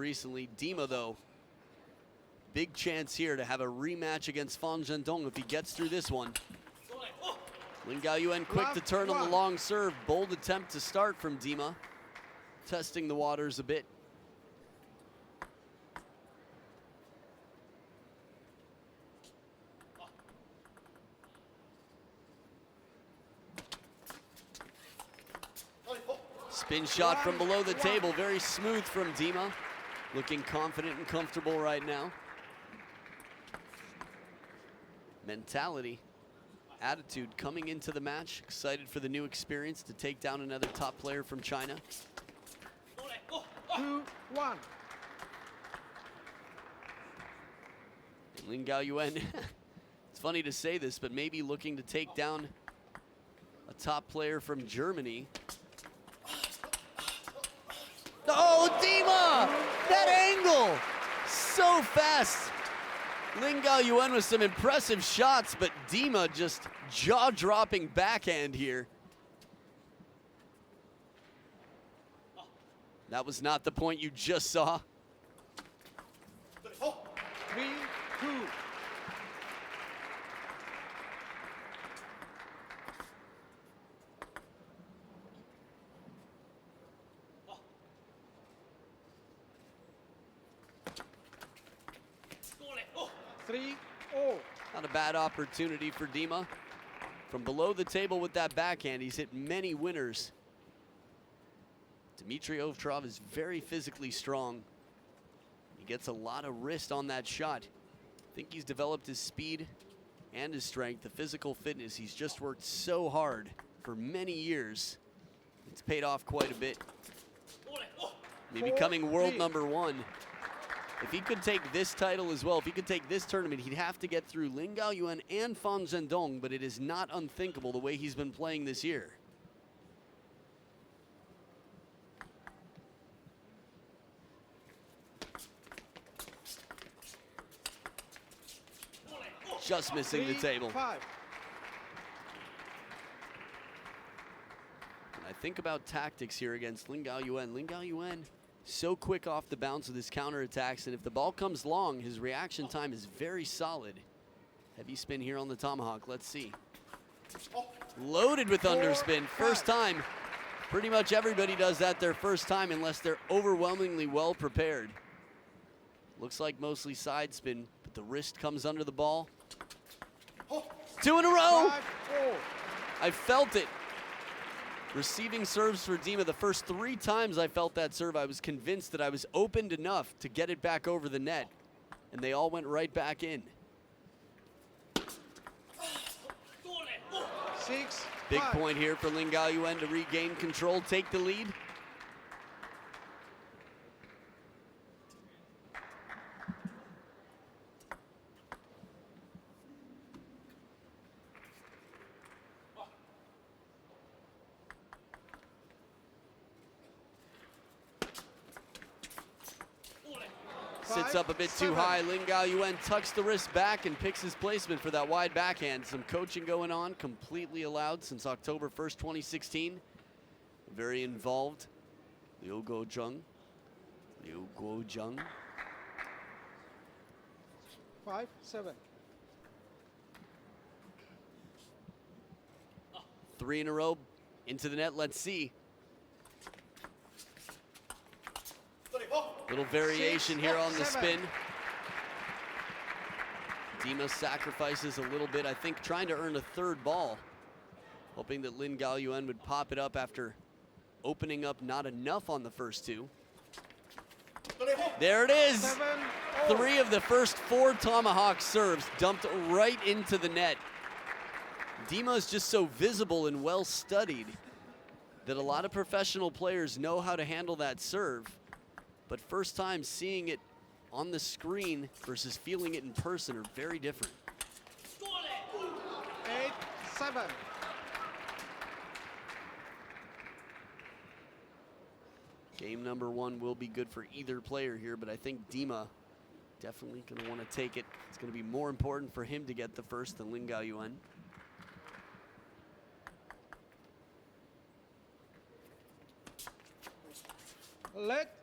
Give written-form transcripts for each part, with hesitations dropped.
recently. Dima, though, big chance here to have a rematch against Fan Zhendong if he gets through this one. LIN Gaoyuan quick to turn on the long serve. Bold attempt to start from Dima, testing the waters a bit. Spin shot from below the table, very smooth from Dima. Looking confident and comfortable right now. Mentality, attitude coming into the match. Excited for the new experience to take down another top player from China. 2-1. LIN Gaoyuan, it's funny to say this, but maybe looking to take down a top player from Germany. Oh, Dima! That angle! So fast! LIN Gaoyuan with some impressive shots, but Dima just jaw-dropping backhand here. That was not the point you just saw. 3-2. Not a bad opportunity for Dima. From below the table with that backhand, he's hit many winners. Dimitrij OVTCHAROV is very physically strong. He gets a lot of wrist on that shot. I think he's developed his speed and his strength, the physical fitness. He's just worked so hard for many years. It's paid off quite a bit. Maybe becoming world #1. If he could take this title as well, if he could take this tournament, he'd have to get through LIN Gaoyuan and Fan Zhendong, but it is not unthinkable the way he's been playing this year. Just missing the table. 5. And I think about tactics here against LIN Gaoyuan. LIN Gaoyuan, so quick off the bounce with his counterattacks, and if the ball comes long, his reaction time is very solid. Heavy spin here on the tomahawk, let's see. Loaded with underspin, first time. Pretty much everybody does that their first time unless they're overwhelmingly well prepared. Looks like mostly side spin, but the wrist comes under the ball. 2 in a row! 5-4. I felt it. Receiving serves for Dima, the first 3 times I felt that serve, I was convinced that I was opened enough to get it back over the net, and they all went right back in. 6. Big point here for LIN Gaoyuan to regain control, take the lead. Sits up a bit too high. LIN Gaoyuan tucks the wrist back and picks his placement for that wide backhand. Some coaching going on, completely allowed since October 1st, 2016. Very involved. Liu Guozheng. 5-7. 3 in a row into the net, let's see. Little variation here on the spin. Dima sacrifices a little bit, I think, trying to earn a 3rd ball. Hoping that LIN Gaoyuan would pop it up after opening up not enough on the first 2. There it is. 7-0. 3 of the first 4 tomahawk serves dumped right into the net. Dima is just so visible and well studied that a lot of professional players know how to handle that serve. But first time seeing it on the screen versus feeling it in person are very different. 8-7. Game #1 will be good for either player here, but I think Dima definitely going to want to take it. It's going to be more important for him to get the first than LIN Gaoyuan. Let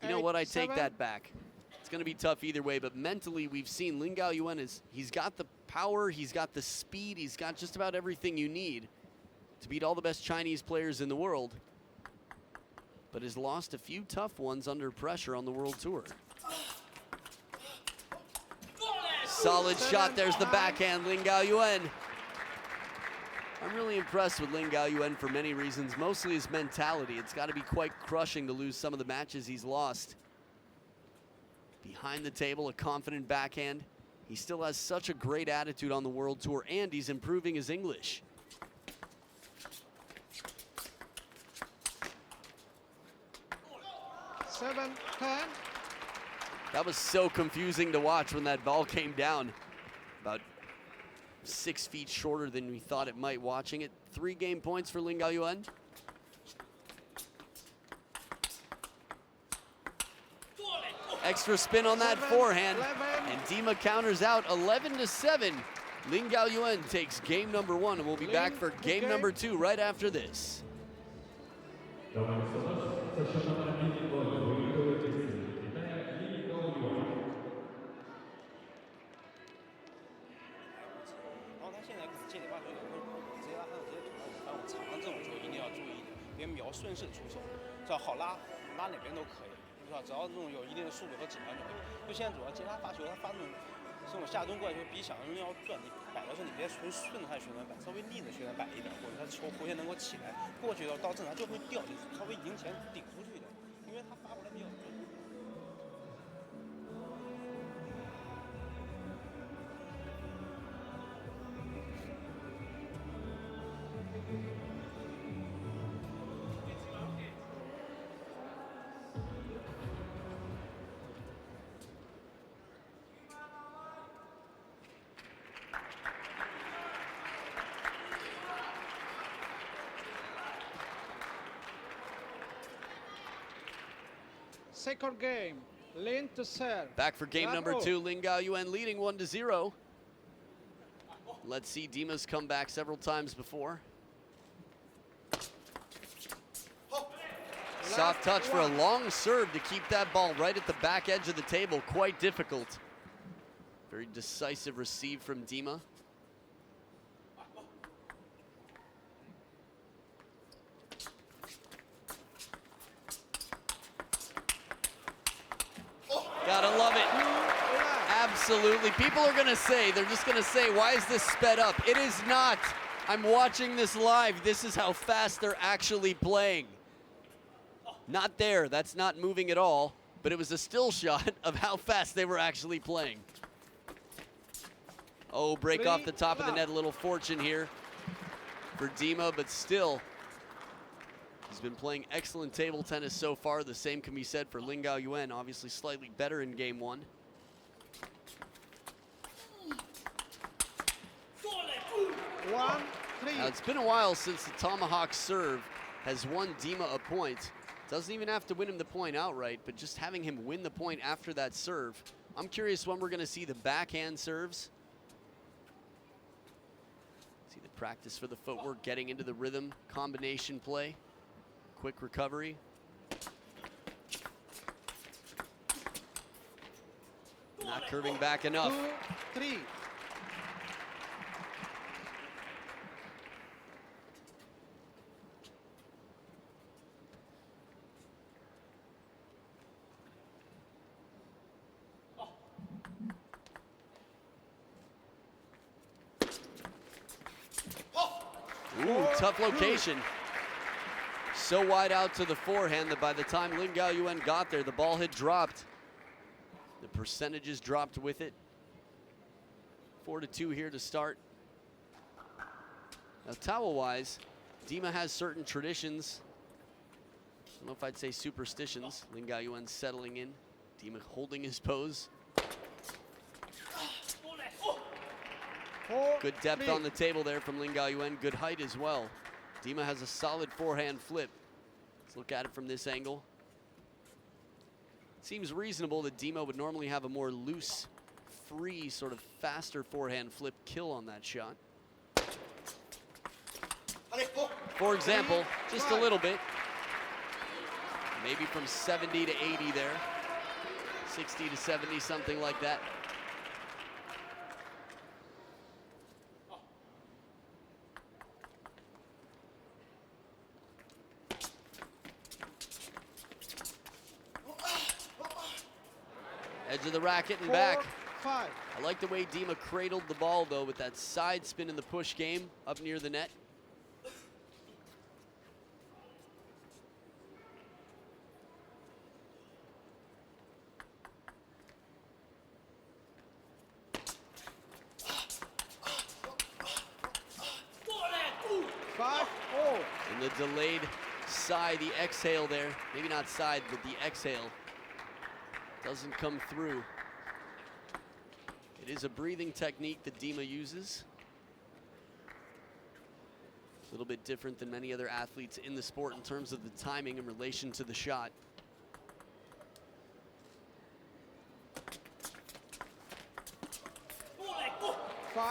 You know what? I take 7. that back. It's going to be tough either way, but mentally we've seen LIN Gaoyuan he's got the power, he's got the speed, he's got just about everything you need to beat all the best Chinese players in the world, but has lost a few tough ones under pressure on the World Tour. Solid shot. There's the backhand, LIN Gaoyuan. I'm really impressed with LIN Gaoyuan for many reasons, mostly his mentality. It's got to be quite crushing to lose some of the matches he's lost. Behind the table, a confident backhand. He still has such a great attitude on the World Tour, and he's improving his English. Seven, 10. That was so confusing to watch when that ball came down. About 6 feet shorter than we thought it might watching it. 3 game points for LIN Gaoyuan. Extra spin on that forehand, 11. and Dima counters out 11-7. LIN Gaoyuan takes game number 1, and we'll be back for game number 2 right after this. Second game, LIN to serve. Back for game number 2, LIN Gaoyuan leading 1-0. Let's see Dima's come back several times before. Soft touch for a long serve to keep that ball right at the back edge of the table. Quite difficult. Very decisive receive from Dima. Gotta love it. Absolutely. People are gonna say, they're just gonna say, why is this sped up? It is not. I'm watching this live. This is how fast they're actually playing. Not there, that's not moving at all, but it was a still shot of how fast they were actually playing. Oh, break off the top of the net, a little fortune here for Dima, but still, he's been playing excellent table tennis so far. The same can be said for LIN Gaoyuan, obviously slightly better in game 1. Now, it's been a while since the tomahawk serve has won Dima a point. Doesn't even have to win him the point outright, but just having him win the point after that serve. I'm curious when we're going to see the backhand serves. See the practice for the footwork, getting into the rhythm, combination play, quick recovery. Not curving back enough. 2, 3. Ooh, tough location. So wide out to the forehand that by the time LIN Gaoyuan got there, the ball had dropped. The percentages dropped with it. 4-2 here to start. Now, towel-wise, Dima has certain traditions. I don't know if I'd say superstitions. LIN Gaoyuan settling in. Dima holding his pose. Good depth on the table there from LIN Gaoyuan. Good height as well. Dima has a solid forehand flip. Let's look at it from this angle. Seems reasonable that Dima would normally have a more loose, free, sort of faster forehand flip kill on that shot. For example, just a little bit. Maybe from 70 to 80 there. 60 to 70, something like that. Edge of the racket and back. 4-5. I like the way Dima cradled the ball, though, with that side spin in the push game up near the net. And the delayed sigh, the exhale there, maybe not side, but the exhale doesn't come through. It is a breathing technique that Dima uses. A little bit different than many other athletes in the sport in terms of the timing in relation to the shot.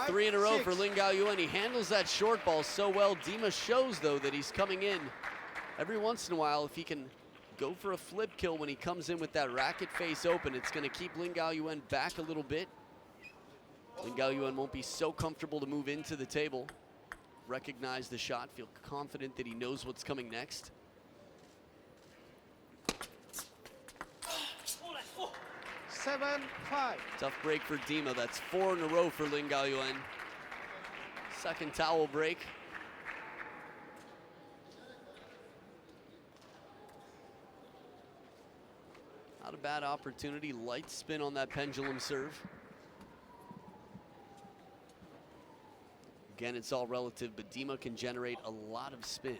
Three in a row for LIN Gaoyuan. He handles that short ball so well. Dima shows, though, that he's coming in every once in a while. If he can go for a flip kill when he comes in with that racket face open, it's going to keep LIN Gaoyuan back a little bit. LIN Gaoyuan won't be so comfortable to move into the table, recognize the shot, feel confident that he knows what's coming next. 7-5. Tough break for Dima. That's 4 in a row for LIN Gaoyuan. Second towel break. Not a bad opportunity. Light spin on that pendulum serve. Again, it's all relative, but Dima can generate a lot of spin.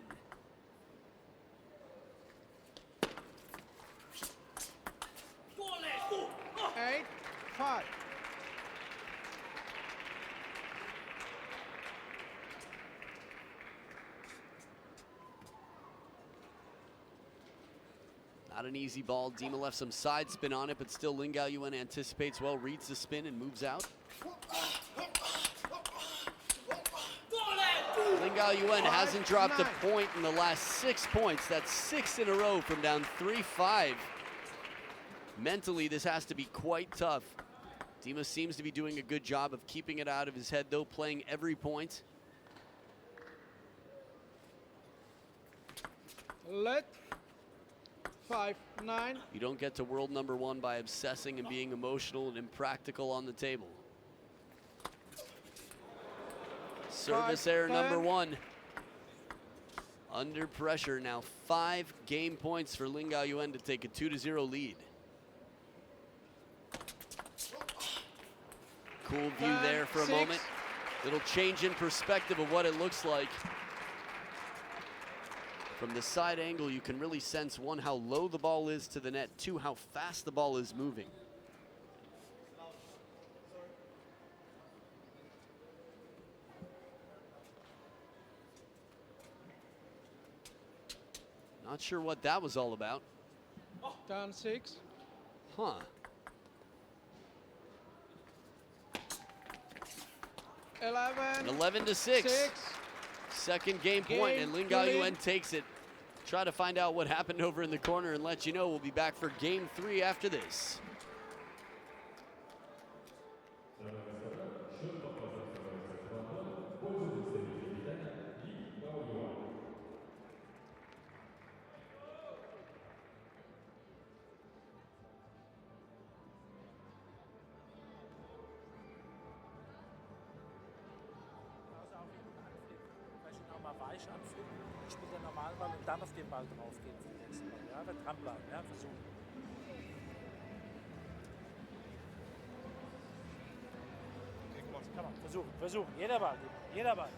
Five. Not an easy ball. Dima left some side spin on it, but still LIN Gaoyuan anticipates well, reads the spin, and moves out. LIN Gaoyuan hasn't dropped a point in the last 6 points. That's 6 in a row from down 3-5. Mentally, this has to be quite tough. Dima seems to be doing a good job of keeping it out of his head, though, playing every point. Let 5-9. You don't get to world number 1 by obsessing and being emotional and impractical on the table. Service error number 1. Under pressure now. 5 game points for LIN Gaoyuan to take a 2-0 lead. Cool view there for a moment. Little change in perspective of what it looks like. From the side angle, you can really sense, 1, how low the ball is to the net, 2, how fast the ball is moving. Not sure what that was all about. Down 6. Huh. 11 to 6. Second game point, and LIN Gaoyuan takes it. Try to find out what happened over in the corner and let you know. We'll be back for game 3 after this. Weich anfliegen, spielt der Normalball und dann auf den Ball drauf gehen für den nächsten Ball. Ja, wir dranbleiben, ja, versuchen. Komm on, versuchen, jeder Ball, jeder Ball.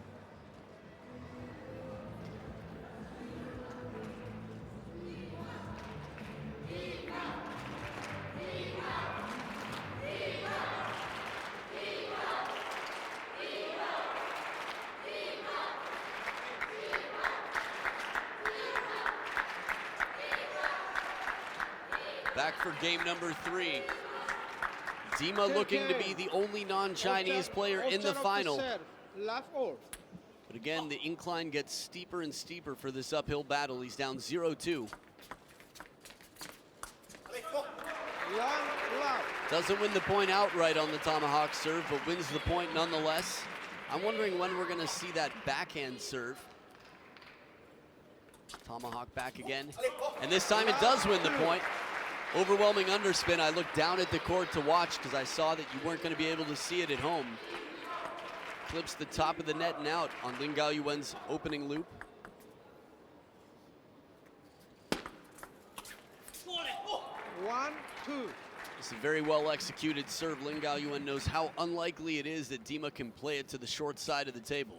Back for game number 3. Dima looking to be the only non-Chinese player in the final. But again, the incline gets steeper and steeper for this uphill battle. He's down 0-2. 1 love. Doesn't win the point outright on the tomahawk serve, but wins the point nonetheless. I'm wondering when we're gonna see that backhand serve. Tomahawk back again, and this time it does win the point. Overwhelming underspin. I looked down at the court to watch because I saw that you weren't gonna be able to see it at home. Clips the top of the net and out on LIN Gaoyuan's opening loop. 1, 2. It's a very well executed serve. LIN Gaoyuan knows how unlikely it is that Dima can play it to the short side of the table.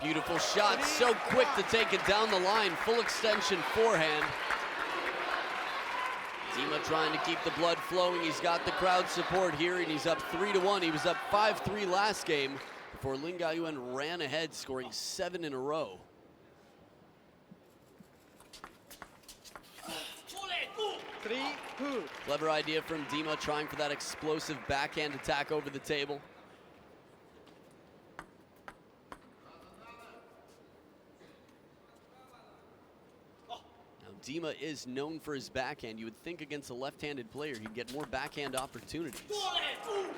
Beautiful shot, so quick to take it down the line. Full extension forehand. Dima trying to keep the blood flowing. He's got the crowd support here, and he's up 3-1. He was up 5-3 last game before LIN Gaoyuan ran ahead, scoring 7 in a row. Three, 2. Clever idea from Dima, trying for that explosive backhand attack over the table. Dima is known for his backhand. You would think against a left-handed player he'd get more backhand opportunities.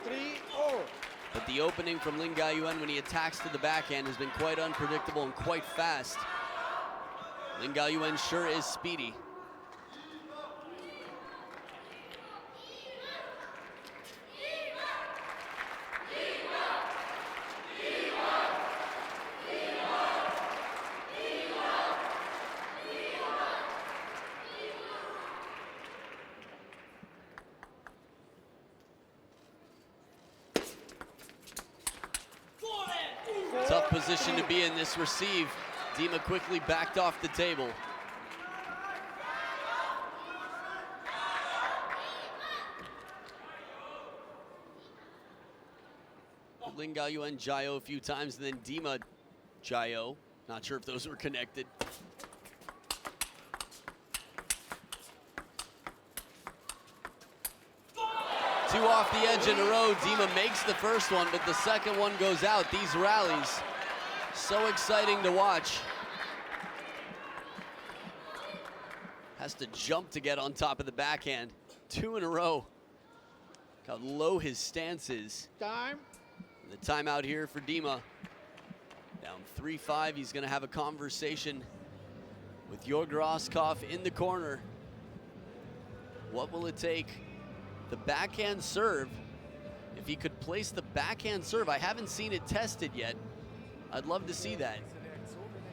3-4. But the opening from LIN Gaoyuan when he attacks to the backhand has been quite unpredictable and quite fast. LIN Gaoyuan sure is speedy. Tough position to be in this receive. Dima quickly backed off the table. LIN Gaoyuan Jayo a few times, and then Dima Jayo. Not sure if those were connected. Two off the edge in a row. Dima makes the first one, but the second one goes out. These rallies, so exciting to watch. Has to jump to get on top of the backhand. 2 in a row. Look how low his stance is. Time. The timeout here for Dima. Down 3-5, he's gonna have a conversation with Jorg Roskopf in the corner. What will it take? The backhand serve, if he could place the backhand serve, I haven't seen it tested yet. I'd love to see that.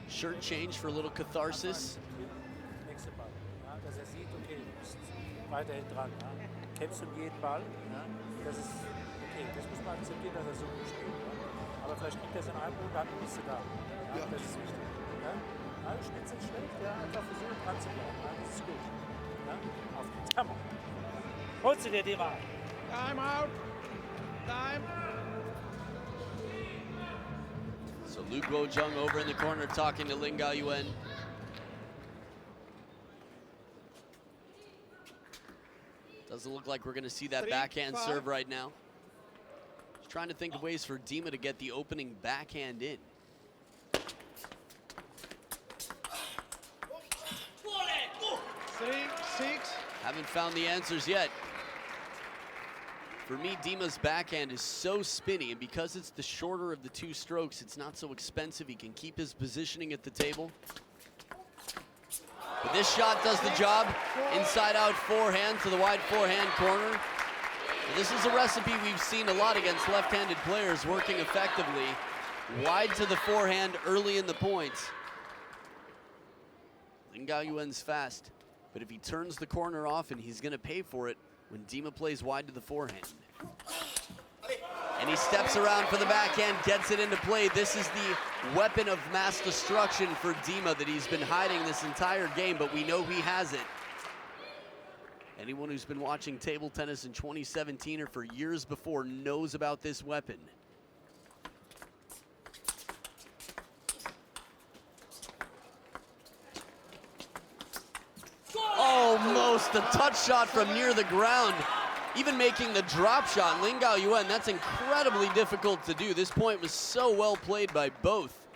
Shirt change for a little catharsis. Nächste Ball. Ja, dass sieht, okay, du bist weiterhin dran. Ja. Kämpfst um jeden Ball. Ja. Das ist okay, das muss man akzeptieren, dass so gut spielt. Ja. Aber vielleicht kriegt er es in einem Punkt, dann bist du da. Ja, das ist wichtig. Ja. Ja, du spielst nicht schlecht, ja, einfach versuchen dran zu bleiben. Ja, das ist gut. Ja. Auf geht's. Hammer. Holst du dir die Wahl? Time out. Time. So Lu Guojung over in the corner talking to LIN Gaoyuan. Doesn't look like we're gonna see that backhand serve right now. Just trying to think of ways for Dima to get the opening backhand in. 3-6. Haven't found the answers yet. For me, Dima's backhand is so spinny, and because it's the shorter of the two strokes, it's not so expensive. He can keep his positioning at the table. But this shot does the job. Inside out forehand to the wide forehand corner. And this is a recipe we've seen a lot against left-handed players working effectively. Wide to the forehand early in the points. LIN Gaoyuan's fast, but if he turns the corner often, he's gonna pay for it when Dima plays wide to the forehand. And he steps around for the backhand, gets it into play. This is the weapon of mass destruction for Dima that he's been hiding this entire game, but we know he has it. Anyone who's been watching table tennis in 2017 or for years before knows about this weapon. Almost a touch shot from near the ground. Even making the drop shot, LIN Gaoyuan, that's incredibly difficult to do. This point was so well played by both.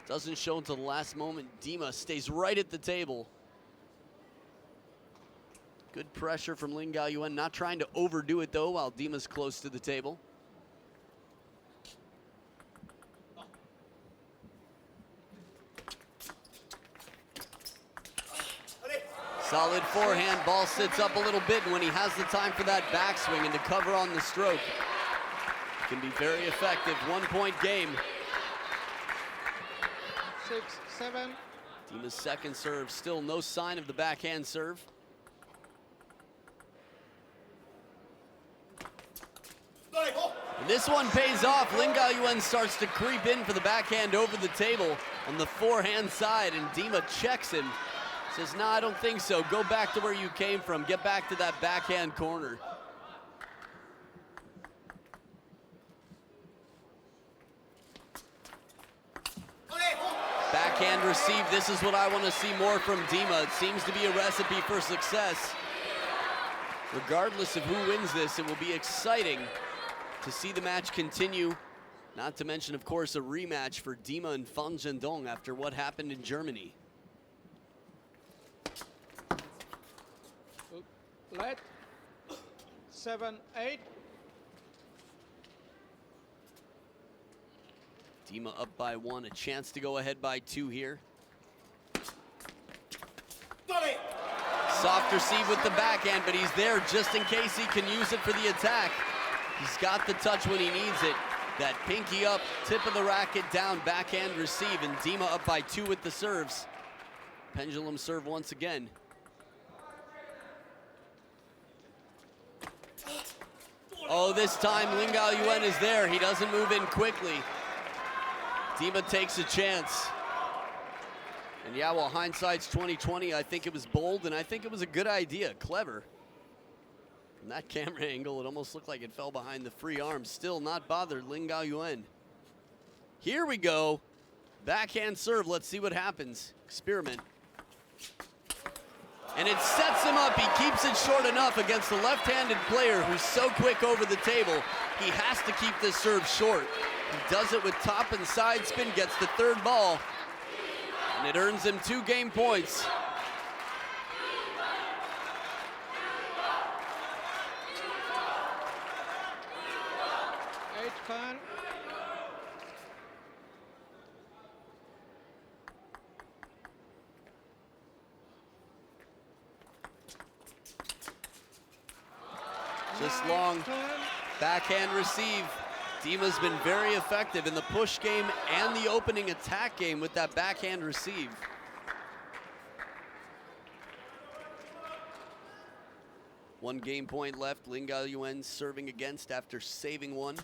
Doesn't show until the last moment. Dima stays right at the table. Good pressure from LIN Gaoyuan, not trying to overdo it though while Dima's close to the table. Solid forehand, ball sits up a little bit, and when he has the time for that backswing and to cover on the stroke, it can be very effective. 1 point game. 6-7. Dima's second serve, still no sign of the backhand serve. And this one pays off. LIN Gaoyuan starts to creep in for the backhand over the table on the forehand side, and Dima checks him. Says, no, I don't think so. Go back to where you came from. Get back to that backhand corner. Backhand receive. This is what I want to see more from Dima. It seems to be a recipe for success. Regardless of who wins this, it will be exciting to see the match continue. Not to mention, of course, a rematch for Dima and Fan Zhendong after what happened in Germany. Let 7-8. Dima up by 1, a chance to go ahead by 2 here. Soft receive with the backhand, but he's there just in case he can use it for the attack. He's got the touch when he needs it. That pinky up, tip of the racket down, backhand receive, and Dima up by 2 with the serves. Pendulum serve once again. Oh, this time LIN Gaoyuan is there. He doesn't move in quickly. Dima takes a chance. And yeah, well, hindsight's 20/20. I think it was bold, and I think it was a good idea, clever. From that camera angle, it almost looked like it fell behind the free arm. Still not bothered, LIN Gaoyuan. Here we go. Backhand serve. Let's see what happens. Experiment. And it sets him up. He keeps it short enough against the left-handed player who's so quick over the table. He has to keep this serve short. He does it with top and side spin, gets the third ball, and it earns him 2 game points. Fan. Just long backhand receive. Dima's been very effective in the push game and the opening attack game with that backhand receive. One game point left. LIN Gaoyuan serving against after saving one.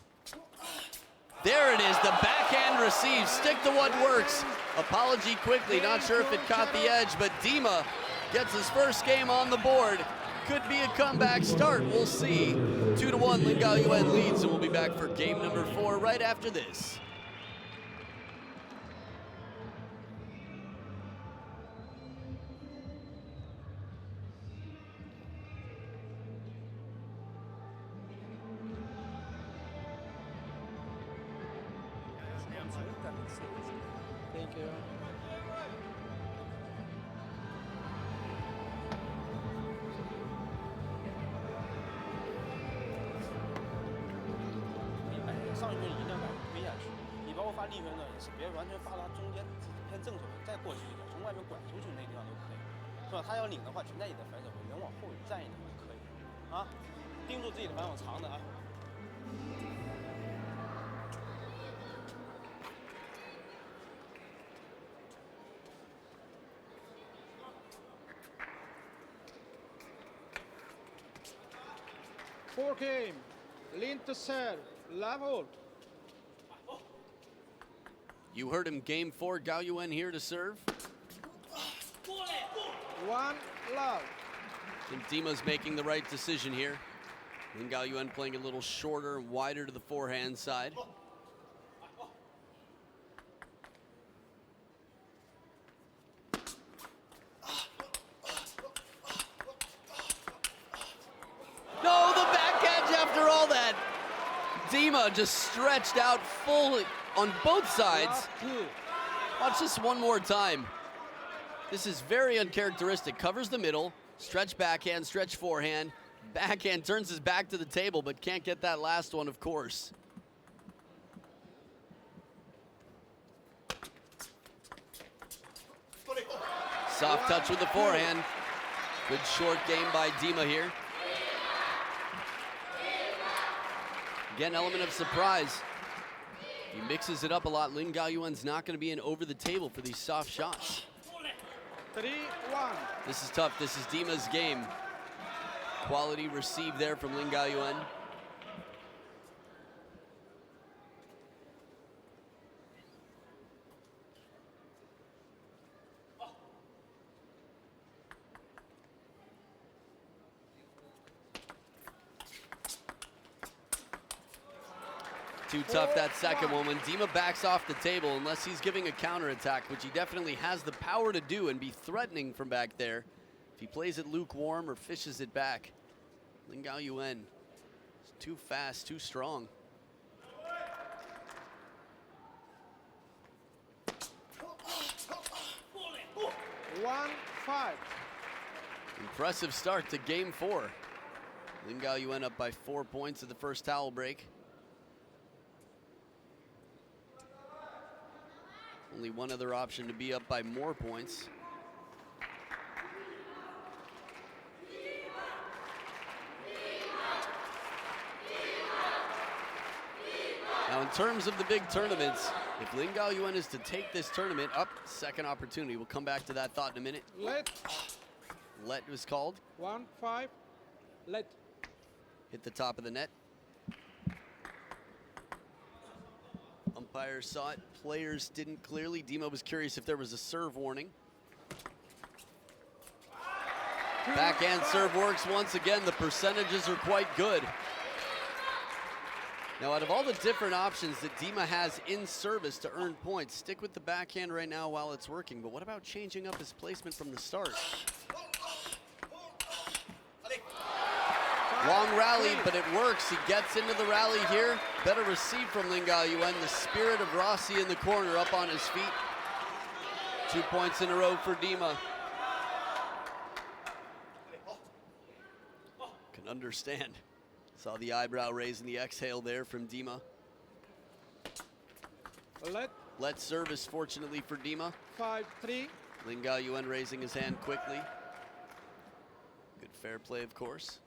There it is, the backhand receive. Stick to what works. Apology quickly, not sure if it caught the edge, but Dima gets his first game on the board. Could be a comeback start, we'll see. 2-1, LIN Gaoyuan leads, and we'll be back for game number 4 right after this. Thank you. Four game. LIN to serve. Love hold. You heard him, game 4, Gaoyuan here to serve. 1 love. I think Dima's making the right decision here. LIN Gaoyuan playing a little shorter and wider to the forehand side. just stretched out fully on both sides. Last 2. Watch this one more time. This is very uncharacteristic. Covers the middle, stretch backhand, stretch forehand, backhand, turns his back to the table, but can't get that last one, of course. Soft touch with the forehand. Good short game by Dima here. Again, element of surprise. He mixes it up a lot. LIN Gaoyuan's not going to be in over the table for these soft shots. 3-1. This is tough. This is Dima's game. Quality received there from LIN Gaoyuan. Too tough that second one. When Dima backs off the table, unless he's giving a counterattack, which he definitely has the power to do and be threatening from back there. If he plays it lukewarm or fishes it back, LIN Gaoyuan is too fast, too strong. One, 5. Impressive start to game 4. LIN Gaoyuan up by 4 points at the first towel break. Only one other option to be up by more points. Now in terms of the big tournaments, if LIN Gaoyuan is to take this tournament up, second opportunity. We'll come back to that thought in a minute. Let was called. 1-5. Let. Hit the top of the net. Umpires saw it, players didn't clearly. Dima was curious if there was a serve warning. Backhand serve works once again. The percentages are quite good. Now, out of all the different options that Dima has in service to earn points, stick with the backhand right now while it's working. But what about changing up his placement from the start? Long rally, but it works. He gets into the rally here. Better receive from LIN Gaoyuan. The spirit of Rossi in the corner up on his feet. 2 points in a row for Dima. Can understand. Saw the eyebrow raise and the exhale there from Dima. Let service, fortunately for Dima. 5-3. LIN Gaoyuan raising his hand quickly. Good fair play, of course.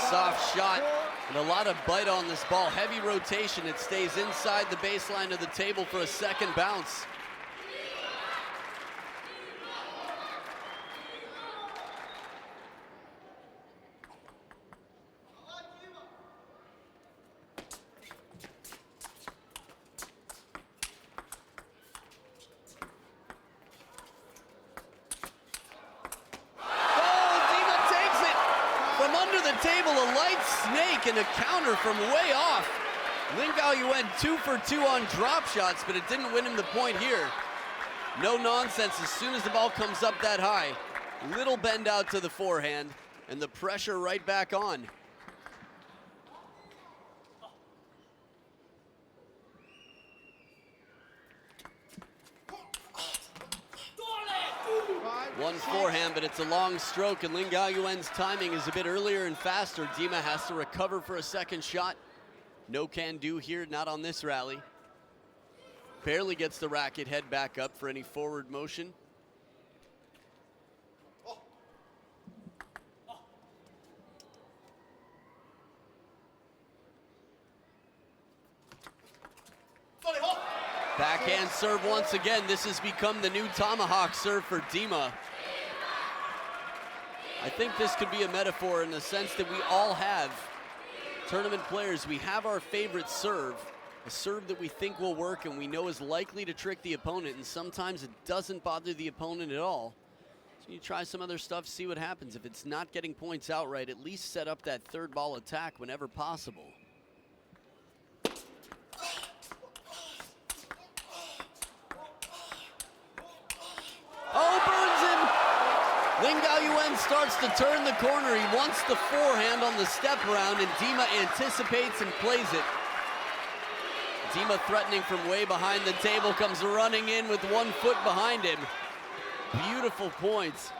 Soft shot and a lot of bite on this ball. Heavy rotation. It stays inside the baseline of the table for a second bounce. And a counter from way off. LIN Gaoyuan 2 for 2 on drop shots, but it didn't win him the point here. No nonsense as soon as the ball comes up that high. Little bend out to the forehand, and the pressure right back on. One forehand, but it's a long stroke, and LIN Gaoyuan's timing is a bit earlier and faster. Dima has to recover for a second shot. No can do here, not on this rally. Barely gets the racket head back up for any forward motion. Backhand serve once again. This has become the new tomahawk serve for Dima. I think this could be a metaphor in the sense that we all have, tournament players, we have our favorite serve, a serve that we think will work and we know is likely to trick the opponent, and sometimes it doesn't bother the opponent at all. So you try some other stuff, see what happens. If it's not getting points outright, at least set up that third ball attack whenever possible. LIN Gaoyuan Gaoyuan starts to turn the corner. He wants the forehand on the step around, and Dima anticipates and plays it. Dima threatening from way behind the table, comes running in with 1 foot behind him. Beautiful points.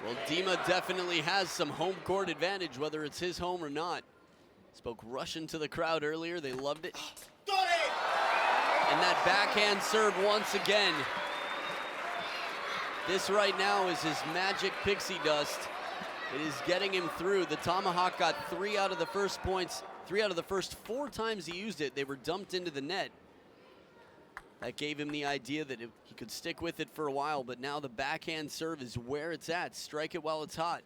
Well, Dima definitely has some home court advantage, whether it's his home or not. Spoke Russian to the crowd earlier, they loved it. And that backhand serve once again. This right now is his magic pixie dust. It is getting him through. The tomahawk got 3 out of the first points. 3 out of the first 4 times he used it, they were dumped into the net. That gave him the idea that he could stick with it for a while, but now the backhand serve is where it's at. Strike it while it's hot.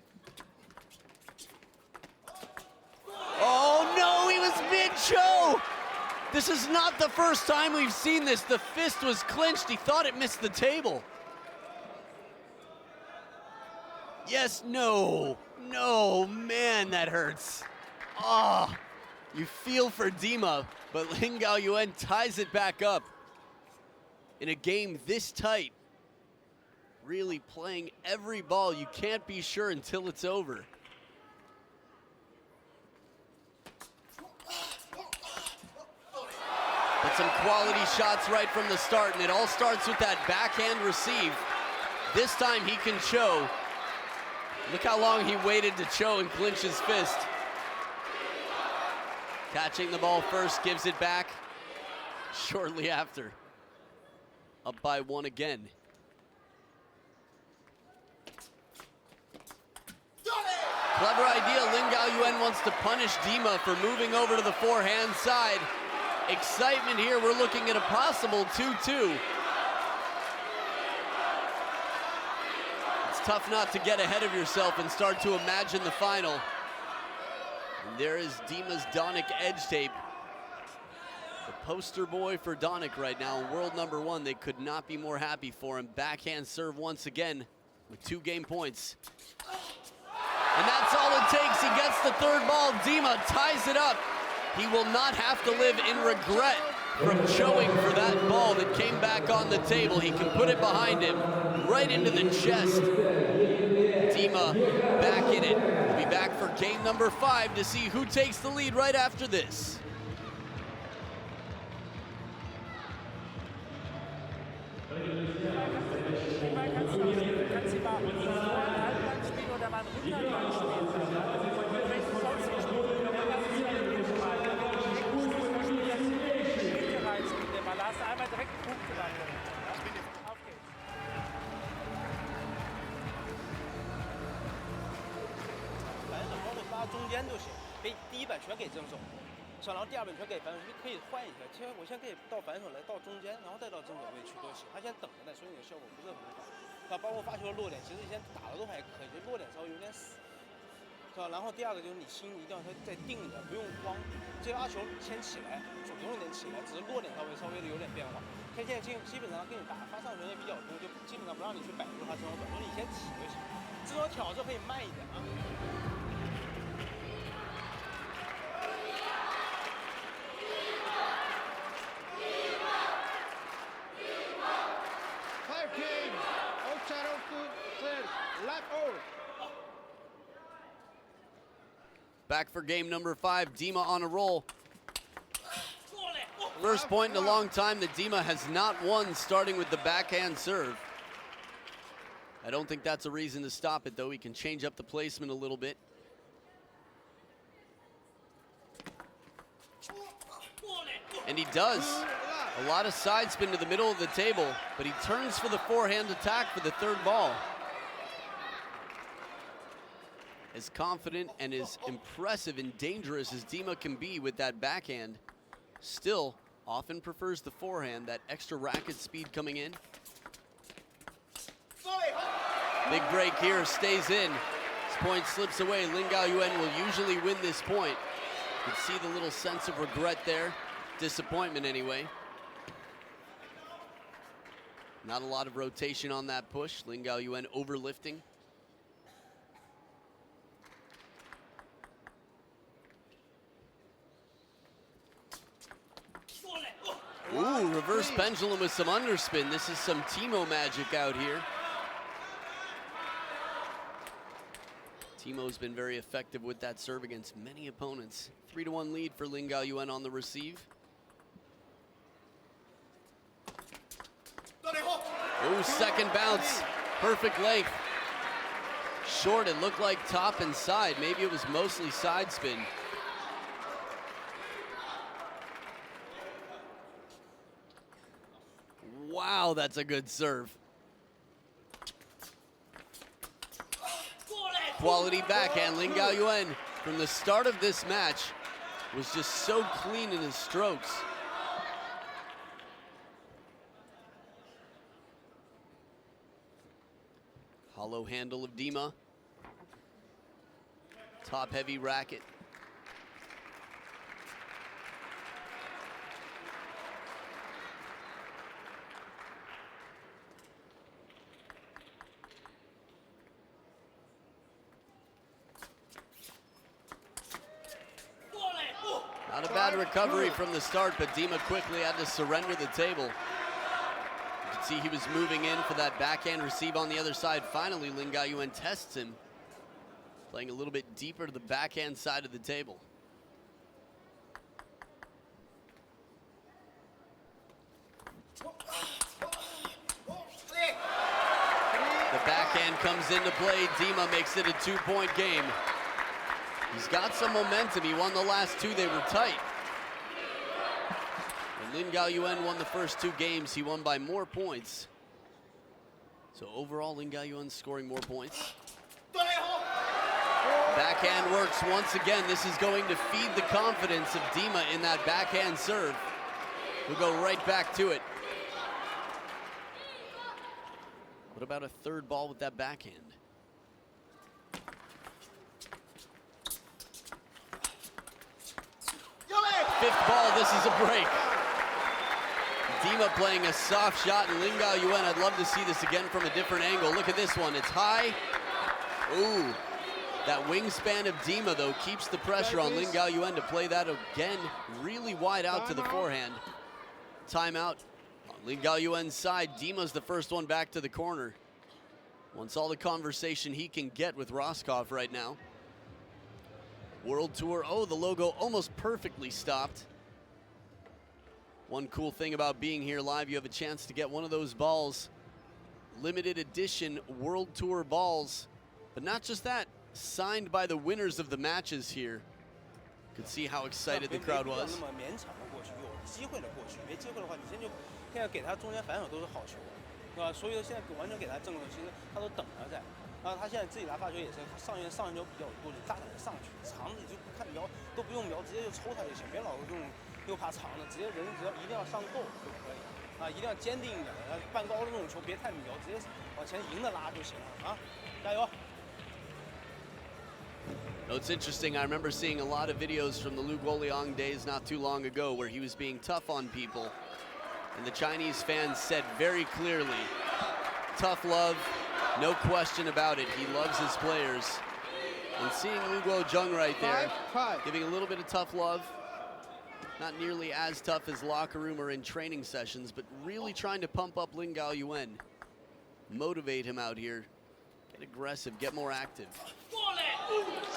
Oh no, he was mid-choke! This is not the first time we've seen this. The fist was clenched. He thought it missed the table. Yes, no, man, that hurts. Ah, you feel for Dima, but LIN Gaoyuan ties it back up. In a game this tight, really playing every ball. You can't be sure until it's over. But some quality shots right from the start, and it all starts with that backhand receive. This time he can show. Look how long he waited to show and clinch his fist. Catching the ball first, gives it back shortly after. Up by 1 again. Clever idea. LIN Gaoyuan wants to punish Dima for moving over to the forehand side. Excitement here. We're looking at a possible 2-2. It's tough not to get ahead of yourself and start to imagine the final. And there is Dima's Donik edge tape. The poster boy for Donik right now, world #1. They could not be more happy for him. Backhand serve once again with 2 game points. And that's all it takes. He gets the 3rd ball. Dima ties it up. He will not have to live in regret from showing for that ball that came back on the table. He can put it behind him, right into the chest. Dima back in it. We'll be back for game #5 to see who takes the lead right after this.然后第2本球给反手，可以换一下。其实我现在可以到反手来到中间，然后再到正手位去都行。他现在等着呢，所以你的效果不是很好。他包括发球的落点，其实以前打的都还可以，就落点稍微有点死，是吧？然后第2个就是你心一定要再定着，不用慌。这发球先起来，主动一点起来，只是落点稍微的有点变化。他现在基本上跟你打发上球也比较多，就基本上不让你去摆住他这种短，说你先起就行。这种挑是可以慢一点啊。Back for game #5, Dima on a roll. First point in a long time that Dima has not won, starting with the backhand serve. I don't think that's a reason to stop it, though. He can change up the placement a little bit. And he does. A lot of side spin to the middle of the table, but he turns for the forehand attack for the 3rd ball. As confident and as impressive and dangerous as Dima can be with that backhand, still often prefers the forehand, that extra racket speed coming in. Big break here, stays in. It's point slips away. LIN Gaoyuan will usually win this point. You can see the little sense of regret there. Disappointment anyway. Not a lot of rotation on that push. LIN Gaoyuan overlifting. Ooh, reverse pendulum with some underspin. This is some Timo magic out here. Timo's been very effective with that serve against many opponents. 3-1 lead for LIN Gaoyuan on the receive. Ooh, second bounce. Perfect length. Short, it looked like top and side. Maybe it was mostly side spin. Wow, that's a good serve. Quality backhand. LIN Gaoyuan, from the start of this match, was just so clean in his strokes. Hollow handle of Dima. Top heavy racket. Not a bad recovery from the start, but Dima quickly had to surrender the table. You can see he was moving in for that backhand receive on the other side. Finally, LIN Gaoyuan tests him, playing a little bit deeper to the backhand side of the table. The backhand comes into play. Dima makes it a 2-point game. He's got some momentum. He won the last two. They were tight. And LIN Gaoyuan won the first two games. He won by more points. So overall, LIN Gaoyuan scoring more points. Backhand works once again. This is going to feed the confidence of Dima in that backhand serve. We'll go right back to it. What about a third ball with that backhand? Fifth ball, this is a break. Dima playing a soft shot, and LIN Gaoyuan, I'd love to see this again from a different angle. Look at this one, it's high. Ooh, that wingspan of Dima, though, keeps the pressure on LIN Gaoyuan to play that again really wide out to the forehand. Timeout on LIN Gaoyuan's side. Dima's the first one back to the corner. Wants all the conversation he can get with Roscoff right now. World Tour, oh, the logo almost perfectly stopped. One cool thing about being here live, you have a chance to get one of those balls. Limited edition World Tour balls. But not just that, signed by the winners of the matches here. Could see how excited the crowd was. No, it's interesting. I remember seeing a lot of videos from the LIN Gaoyuan days not too long ago where he was being tough on people. And the Chinese fans said very clearly, tough love, no question about it. He loves his players. And seeing Lu Guozheng right there, giving a little bit of tough love. Not nearly as tough as locker room or in training sessions, but really trying to pump up LIN Gaoyuan. Motivate him out here. Get aggressive, get more active.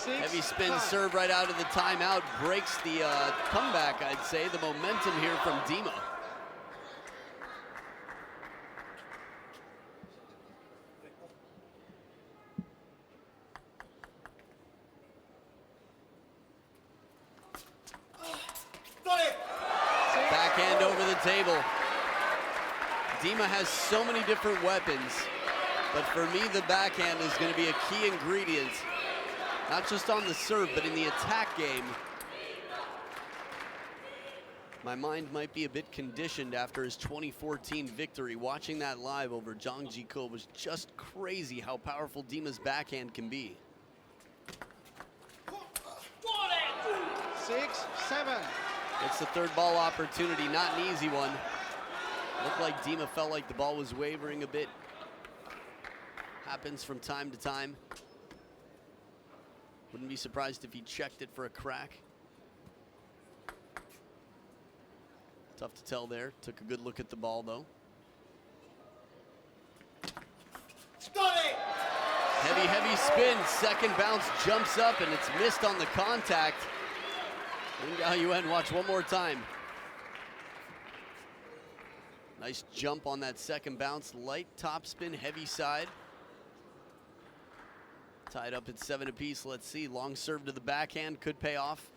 Heavy spin serve right out of the timeout. Breaks the comeback, I'd say. The momentum here from Dima. Backhand over the table. Dima has so many different weapons, but for me, the backhand is going to be a key ingredient, not just on the serve, but in the attack game. My mind might be a bit conditioned after his 2014 victory. Watching that live over Zhang Jiko was just crazy how powerful Dima's backhand can be. 6, 7. Gets the third ball opportunity, not an easy one. Looked like Dima felt like the ball was wavering a bit. Happens from time to time. Wouldn't be surprised if he checked it for a crack. Tough to tell there. Took a good look at the ball though. Heavy, heavy spin. Second bounce jumps up and it's missed on the contact. LIN Gaoyuan, watch one more time. Nice jump on that second bounce. Light top spin, heavy side. Tied up at 7 apiece. Let's see. Long serve to the backhand could pay off.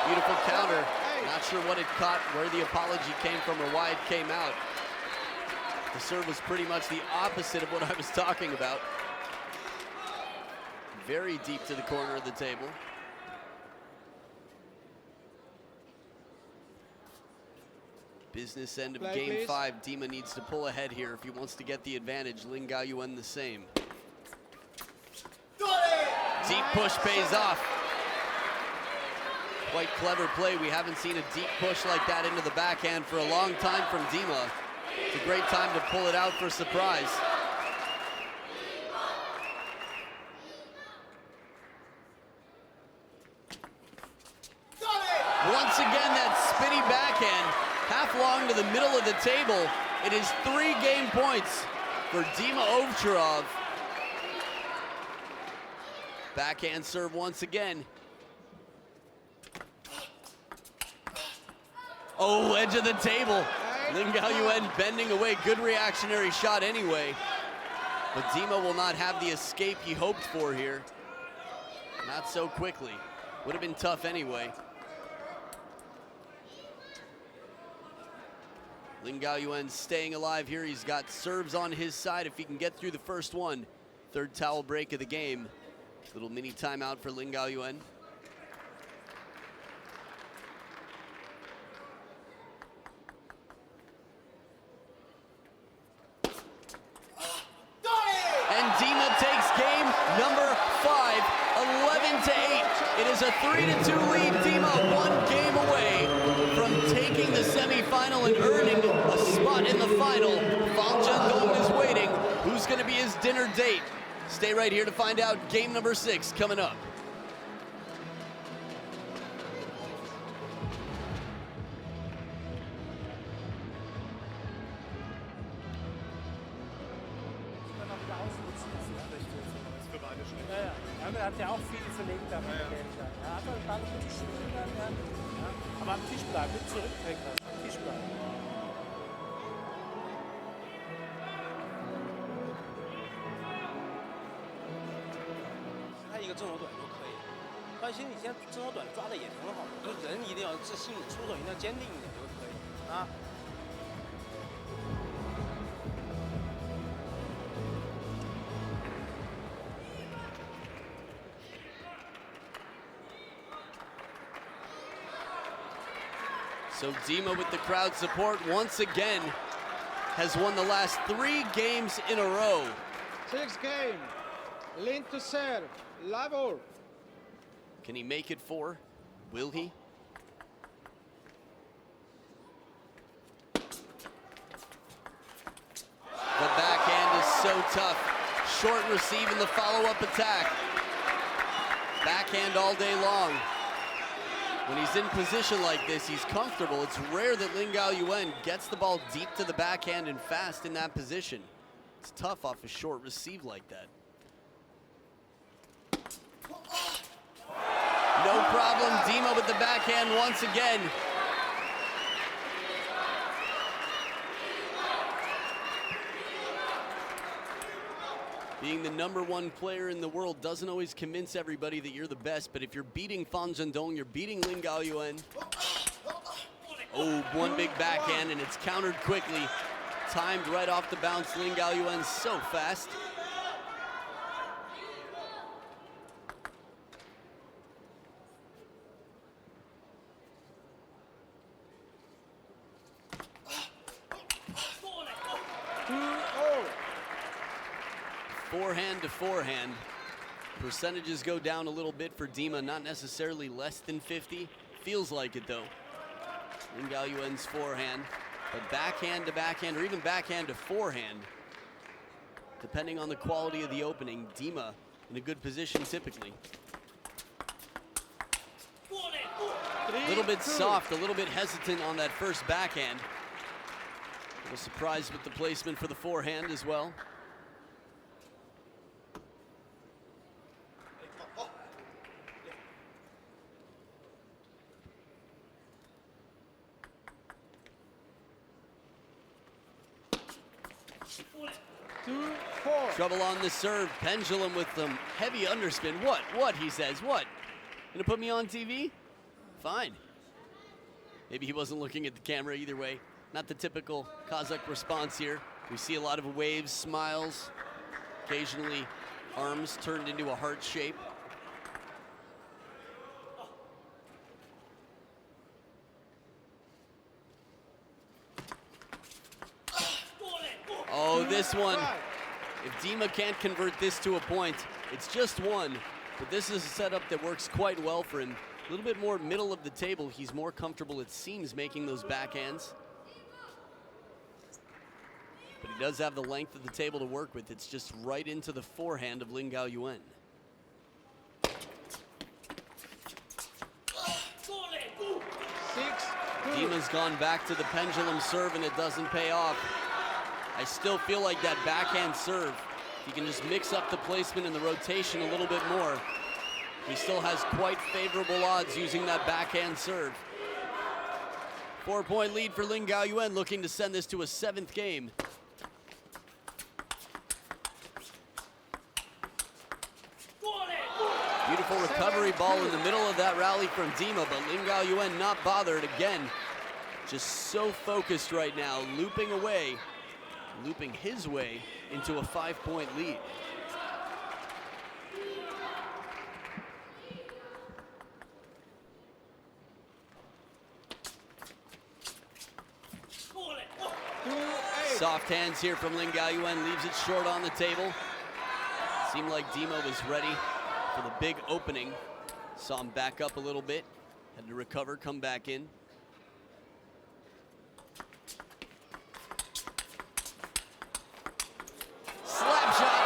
Beautiful counter. Not sure what it caught, where the apology came from or why it came out. The serve was pretty much the opposite of what I was talking about. Very deep to the corner of the table. Business end of game 5. Dima needs to pull ahead here if he wants to get the advantage. LIN Gaoyuan the same. Deep push pays off. Quite clever play. We haven't seen a deep push like that into the backhand for a long time from Dima. It's a great time to pull it out for surprise. Once again, that spinny backhand, half long to the middle of the table. It is 3 game points for Dima OVTCHAROV. Backhand serve once again. Oh, edge of the table. LIN Gaoyuan bending away. Good reactionary shot anyway. But Dima will not have the escape he hoped for here. Not so quickly. Would have been tough anyway. LIN Gaoyuan staying alive here. He's got serves on his side if he can get through the first one. Third towel break of the game. Little mini timeout for LIN Gaoyuan. And Dima takes game number 5, 11-8. It is a 3-2 lead. Dima 1 game away from taking the semifinal and earning a spot in the final. Pham Nhat Dung is waiting. Who's going to be his dinner date? Stay right here to find out. Game number 6 coming up. Er hat ja auch viel verlegt am Ende. Er hat halt alle mit Spielen dann, ja. Aber am Tisch bleiben, nicht zurückdrängen lassen, am Tisch bleiben. 他一个正手短就可以。放心，你现在正手短抓的也挺好的，就是人一定要自信，出手一定要坚定一点就可以啊。So Dima with the crowd support once again has won the last 3 games in a row. 6 game. LIN to serve. Level. Can he make it 4? Will he? The backhand is so tough. Short receive in the follow-up attack. Backhand all day long. When he's in position like this, he's comfortable. It's rare that LIN Gaoyuan gets the ball deep to the backhand and fast in that position. It's tough off a short receive like that. No problem, Dima with the backhand once again. Being the #1 player in the world doesn't always convince everybody that you're the best, but if you're beating Pham Nhat Dung, you're beating LIN Gaoyuan. Oh, one big backhand, and it's countered quickly. Timed right off the bounce. LIN Gaoyuan so fast. Forehand to forehand. percentages go down a little bit for Dima, not necessarily less than 50. Feels like it though. LIN Gaoyuan's forehand, but backhand to backhand or even backhand to forehand, depending on the quality of the opening, Dima in a good position typically. A little bit soft, a little bit hesitant on that first backhand. A little surprised with the placement for the forehand as well. Trouble on the serve, pendulum with some heavy underspin. What, he says, what? Gonna put me on TV? Fine. Maybe he wasn't looking at the camera either way. Not the typical Kazakh response here. We see a lot of waves, smiles, occasionally arms turned into a heart shape. Oh, this one. If Dima can't convert this to a point, it's just one, but this is a setup that works quite well for him. A little bit more middle of the table. He's more comfortable, it seems, making those backhands. But he does have the length of the table to work with. It's just right into the forehand of LIN Gaoyuan. Dima's gone back to the pendulum serve and it doesn't pay off. I still feel like that backhand serve, he can just mix up the placement and the rotation a little bit more. He still has quite favorable odds using that backhand serve. 4-point lead for LIN Gaoyuan, looking to send this to a 7th game. Beautiful recovery ball in the middle of that rally from Dima, but LIN Gaoyuan not bothered again. Just so focused right now, looping away, looping his way into a 5-point lead. Soft hands here from LIN Gaoyuan, leaves it short on the table. Seemed like Dima was ready for the big opening. Saw him back up a little bit, had to recover, come back in. Slap shot,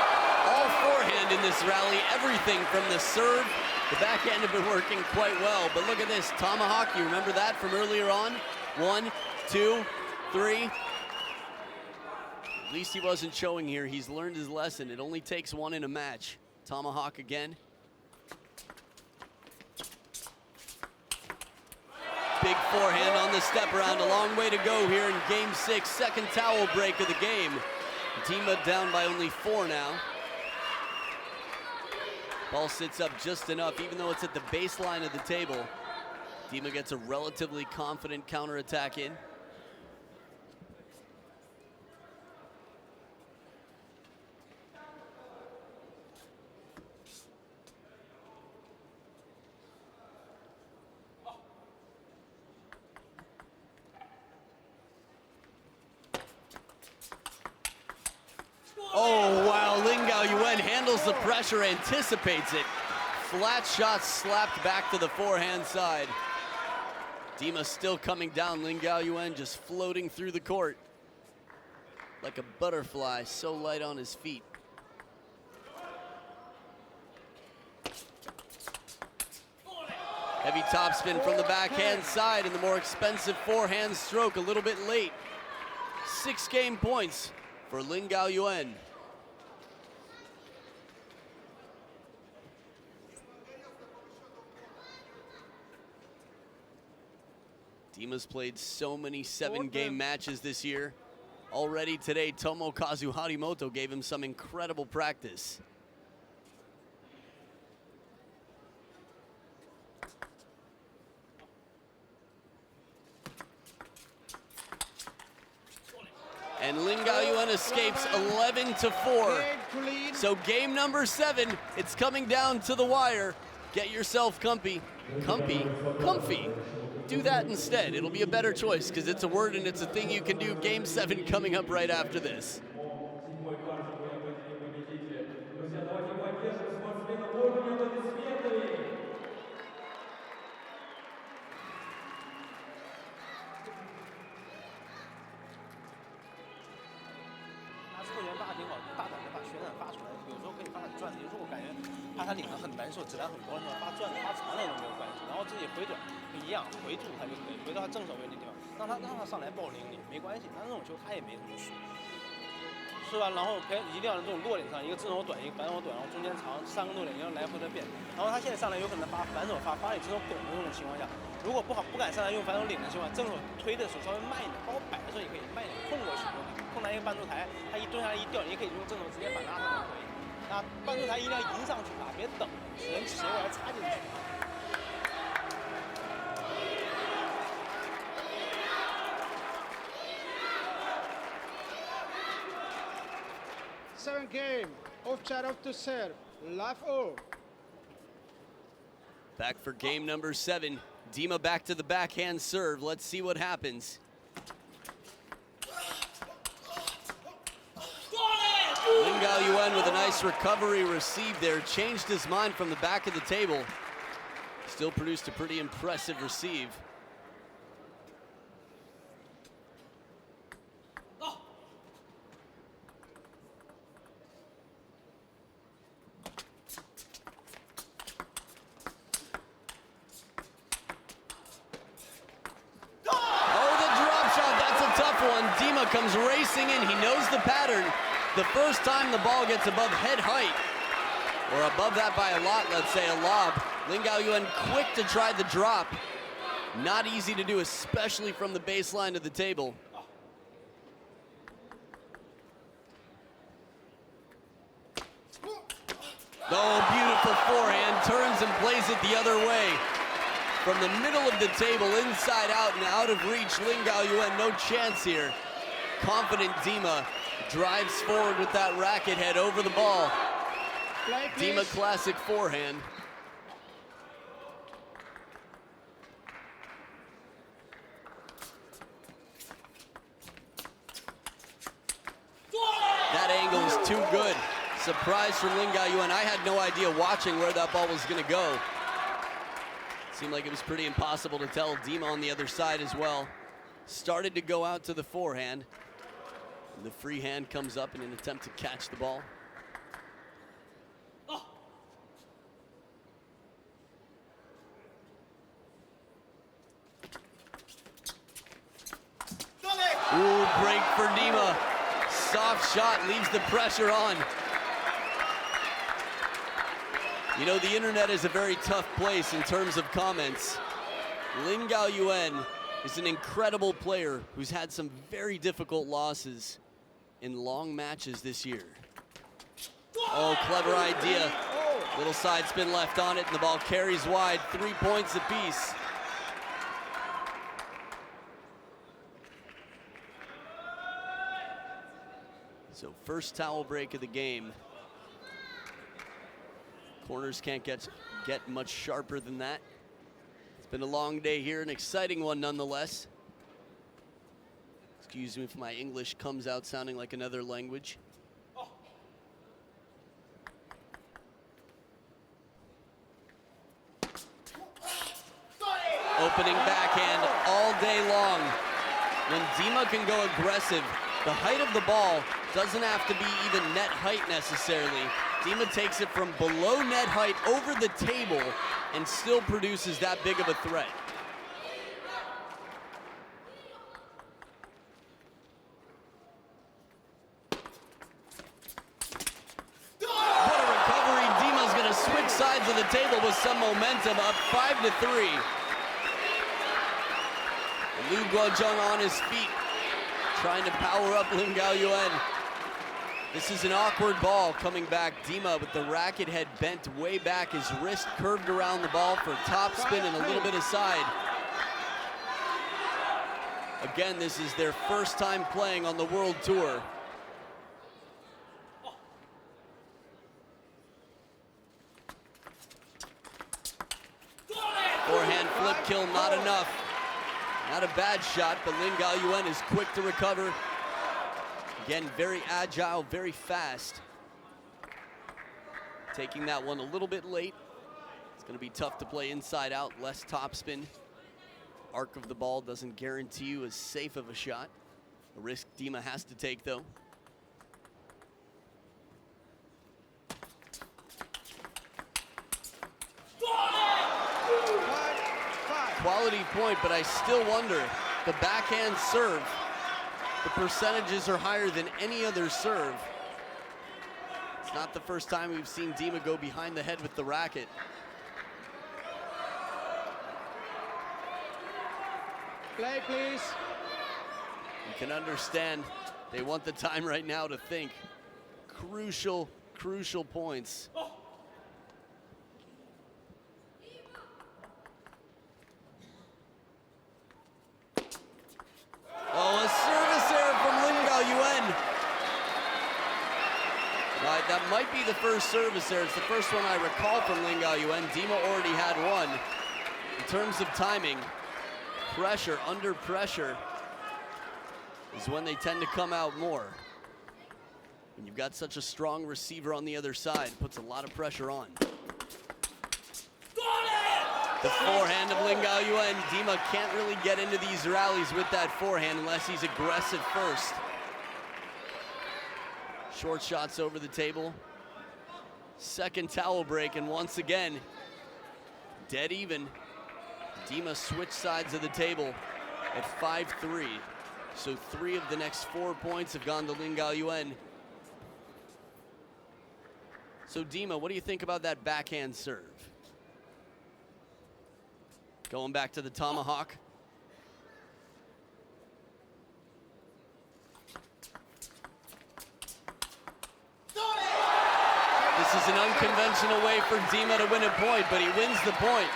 all forehand in this rally. Everything from the serve, the backhand have been working quite well. But look at this, tomahawk, you remember that from earlier on? 1, 2, 3. At least he wasn't showing here. He's learned his lesson. It only takes one in a match. Tomahawk again. Big forehand on the step around. A long way to go here in game 6. Second towel break of the game. Dima down by only 4 now. Ball sits up just enough, even though it's at the baseline of the table. Dima gets a relatively confident counterattack in. Oh, wow, LIN Gaoyuan handles the pressure, anticipates it. Flat shot slapped back to the forehand side. Dima still coming down, LIN Gaoyuan just floating through the court. Like a butterfly, so light on his feet. Heavy topspin from the backhand side and the more expensive forehand stroke a little bit late. 6 game points for LIN Gaoyuan. Dima's played so many 7-game matches this year. Already today, Tomokazu Harimoto gave him some incredible practice. And LIN Gaoyuan escapes 11-4. So game number 7, it's coming down to the wire. Get yourself comfy. Do that instead. It'll be a better choice because it's a word and it's a thing you can do. Game 7 coming up right after this. 转子，如果感觉他领的很难受，质量很高的发转子发长了都没有关系，然后自己回转一样回住他就可以，回到他正手位那地方，让他上来爆0-0没关系，他那种球他也没什么输。是吧？然后一定要这种落点上，一个正手短，一个反手短，然后中间长，3个落点，要来回的变。然后他现在上来有可能发反手发你正手拱的那种情况下，如果不敢上来用反手领的情况，正手推的时候稍微慢一点，包括摆的时候也可以慢一点，控过去，控他一个半柱台，他一蹲下来一掉，你也可以用正手直接反拉他都可以。那半柱台一定要迎上去啊，别等人斜过来插进去。7 game, OVTCHAROV to serve, love all. Back for game number 7. Dima back to the backhand serve. Let's see what happens. LIN Gaoyuan with a nice recovery receive there. Changed his mind from the back of the table. Still produced a pretty impressive receive. Dima comes racing in. He knows the pattern. The first time the ball gets above head height, or above that by a lot, let's say a lob, LIN Gaoyuan quick to try the drop. Not easy to do, especially from the baseline to the table. Oh, beautiful forehand. Turns and plays it the other way. From the middle of the table, inside out and out of reach, LIN Gaoyuan, no chance here. Confident Dima drives forward with that racket head over the ball. Dima classic forehand. That angle is too good. Surprise from LIN Gaoyuan. I had no idea watching where that ball was gonna go. Seemed like it was pretty impossible to tell. Dima on the other side as well. Started to go out to the forehand. And the free hand comes up in an attempt to catch the ball. Ooh, break for Dima. Soft shot leaves the pressure on. You know, the internet is a very tough place in terms of comments. LIN Gaoyuan is an incredible player who's had some very difficult losses in long matches this year. Oh, clever idea. Little side spin left on it, and the ball carries wide. 3 points apiece. So first towel break of the game. Corners can't get much sharper than that. It's been a long day here, an exciting one nonetheless. Excuse me if my English comes out sounding like another language. Opening backhand all day long. When Dima can go aggressive, the height of the ball doesn't have to be even net height necessarily. Dima takes it from below net height over the table and still produces that big of a threat. What a recovery. Dima's gonna switch sides of the table with some momentum, up 5-3. Lu Guozheng on his feet, trying to power up LIN Gaoyuan. This is an awkward ball coming back. Dima with the racket head bent way back, his wrist curved around the ball for top spin and a little bit aside. Again, this is their first time playing on the World Tour. Forehand flip kill, not enough. Not a bad shot, but LIN Gaoyuan is quick to recover. Again, very agile, very fast. Taking that one a little bit late. It's gonna be tough to play inside out, less topspin. Arc of the ball doesn't guarantee you as safe of a shot. A risk Dima has to take though. quality point, but I still wonder, the backhand serve, the percentages are higher than any other serve. It's not the first time we've seen Dima go behind the head with the racket. Play, please. You can understand they want the time right now to think. Crucial, crucial points. Oh, a service error from LIN Gaoyuan. Right, that might be the first service error. It's the first one I recall from LIN Gaoyuan. Dima already had one. In terms of timing, pressure, under pressure, is when they tend to come out more. When you've got such a strong receiver on the other side, it puts a lot of pressure on. The forehand of LIN Gaoyuan. Dima can't really get into these rallies with that forehand unless he's aggressive first. Short shots over the table. Second towel break, and once again, dead even. Dima switched sides of the table at 5-3. So 3 of the next 4 points have gone to LIN Gaoyuan. So Dima, what do you think about that backhand serve? Going back to the tomahawk. This is an unconventional way for Dima to win a point, but he wins the point.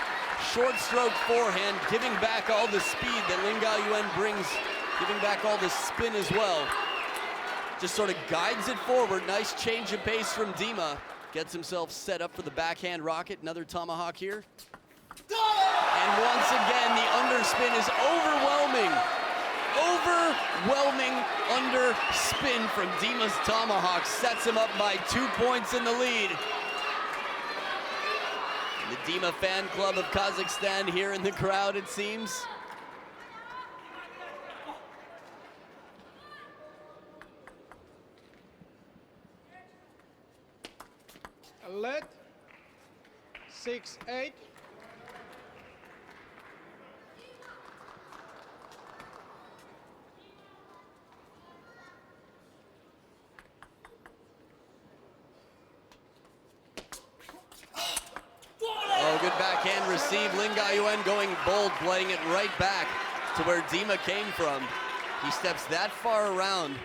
Short stroke forehand, giving back all the speed that LIN Gaoyuan brings, giving back all the spin as well. Just sort of guides it forward. Nice change of pace from Dima. Gets himself set up for the backhand rocket. Another tomahawk here. And once again, the underspin is overwhelming. Overwhelming underspin from Dima's tomahawk. Sets him up by 2 points in the lead. The Dima fan club of Kazakhstan here in the crowd, it seems. Let 6-8. Oh, good backhand receive. LIN Gaoyuan going bold, playing it right back to where Dima came from. He steps that far around.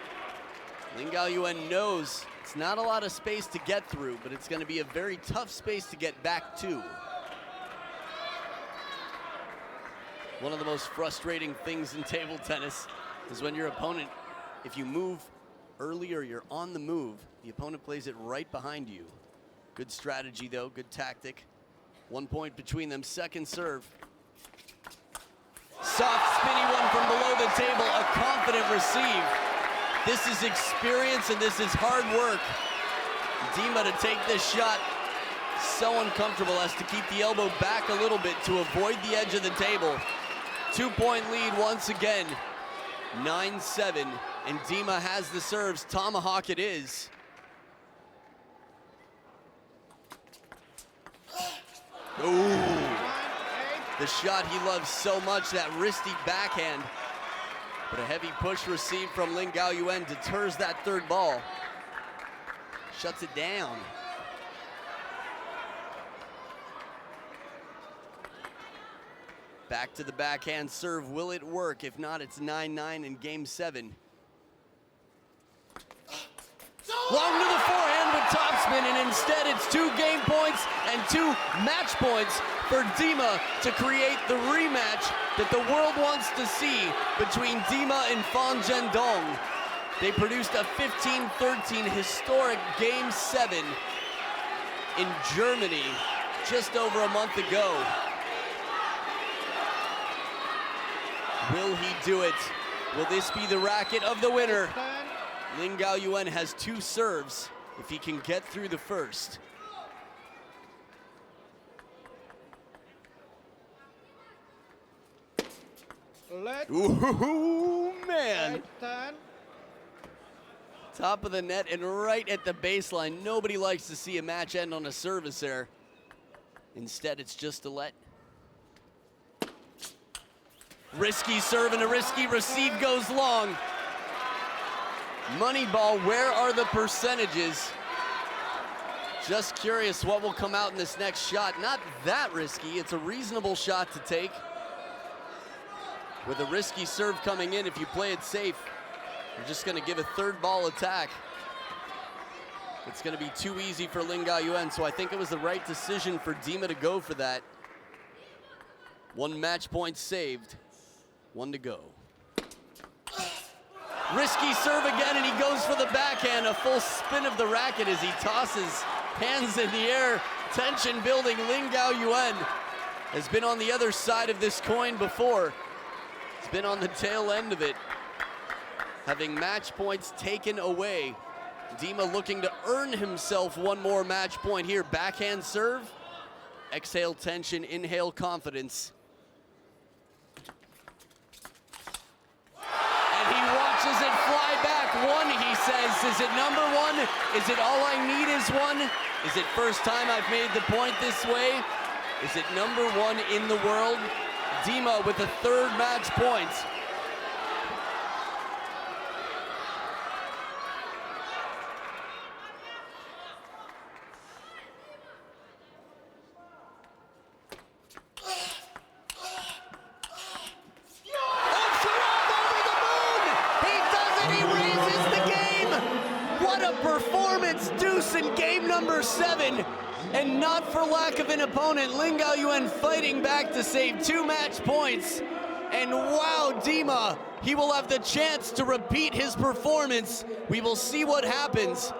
LIN Gaoyuan knows it's not a lot of space to get through, but it's going to be a very tough space to get back to. One of the most frustrating things in table tennis is when your opponent, if you move early or you're on the move, the opponent plays it right behind you. Good strategy though, good tactic. 1 point between them, second serve. Soft spinny one from below the table, a confident receive. This is experience and this is hard work. Dima to take this shot, so uncomfortable, has to keep the elbow back a little bit to avoid the edge of the table. 2 point lead once again, 9-7, and Dima has the serves. Tomahawk it is. Ooh, the shot he loves so much, that wristy backhand. But a heavy push received from LIN Gaoyuan deters that third ball. Shuts it down. Back to the backhand serve. Will it work? If not, it's 9-9 in game 7. Long to the forehand with topspin, and instead it's 2 game points and 2 match points for Dima to create the rematch that the world wants to see between Dima and Fan Zhendong. They produced a 15-13 historic game 7 in Germany just over a month ago. Will he do it? Will this be the racket of the winner? LIN Gaoyuan has 2 serves if he can get through the first. Ooh, man. 8-10. Top of the net and right at the baseline. Nobody likes to see a match end on a service error. Instead, it's just a let. Risky serve and a risky receive goes long. Moneyball, where are the percentages? Just curious what will come out in this next shot. Not that risky, it's a reasonable shot to take. With a risky serve coming in, if you play it safe, you're just gonna give a third ball attack. It's gonna be too easy for LIN Gaoyuan, so I think it was the right decision for Dima to go for that. 1 match point saved, 1 to go. Risky serve again, and he goes for the backhand. A full spin of the racket as he tosses hands in the air. Tension building. LIN Gaoyuan has been on the other side of this coin before. He's been on the tail end of it, having match points taken away. Dima looking to earn himself 1 more match point here. Backhand serve. Exhale tension, inhale confidence. Watches it fly back. 1, he says. Is it number 1? Is it all I need is 1? Is it first time I've made the point this way? Is it number 1 in the world? Dima with a 3rd match point. Performance, deuce in game number 7, and not for lack of an opponent. LIN Gaoyuan fighting back to save 2 match points. And wow, Dima, he will have the chance to repeat his performance. We will see what happens.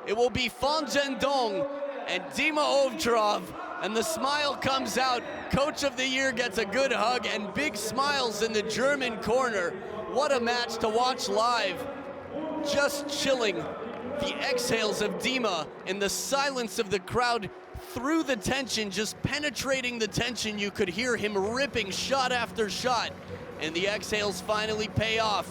It will be Fan Zhendong and Dima OVTCHAROV, and the smile comes out. Coach of the Year gets a good hug and big smiles in the German corner. What a match to watch live. Just chilling. The exhales of Dima and the silence of the crowd through the tension, just penetrating the tension. You could hear him ripping shot after shot, and the exhales finally pay off.